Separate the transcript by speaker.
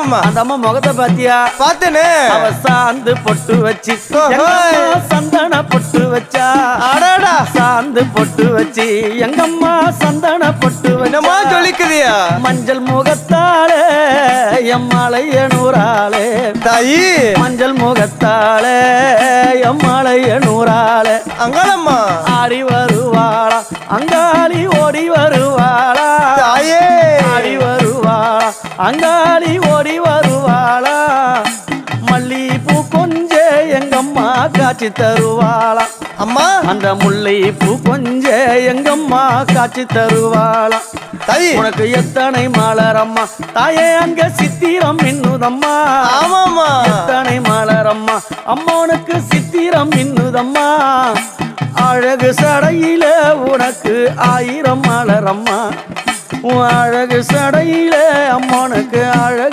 Speaker 1: அந்த அம்மா முகத்தை பாத்தியா?
Speaker 2: பாத்தேனே.
Speaker 1: அவ சாந்து பொட்டு வச்சு சந்தன பொட்டு வச்சா.
Speaker 2: அடடா
Speaker 1: சாந்து பொட்டு வச்சு எங்கம்மா சந்தன பொட்டு
Speaker 2: என்னமா சொல்லிக்குதியா?
Speaker 1: மஞ்சள் முகத்தாளே எம்மாளைய நூறாளே
Speaker 2: தாயி.
Speaker 1: மஞ்சள் முகத்தாளே எம்மாளைய நூறாளே
Speaker 2: அங்காளம்மா
Speaker 1: ஆடி வருவாளா அங்காளி ஓடி வருவாளா
Speaker 2: தாயே.
Speaker 1: ஆடி வருவாளா அங்காளி ஓடி வருவாளா மல்லிப்பூ கொஞ்ச எங்கம்மா காட்சி தருவாளா
Speaker 2: அம்மா
Speaker 1: அந்த முல்லை பூ கொஞ்ச எங்கம்மா காட்சி தருவாளா
Speaker 2: தாயி.
Speaker 1: உனக்கு எத்தனை மலரம்மா தாயே அங்க சித்திரம் மின்னுதம்மா.
Speaker 2: ஆமாம்மா
Speaker 1: எத்தனை மலரம்மா அம்மனுக்கு சித்திரம் மின்னுதம்மா. அழகு சடையில உனக்கு 1000 மலரம்மா. உன் அழகு சடையில அம்மனுக்கு அழகு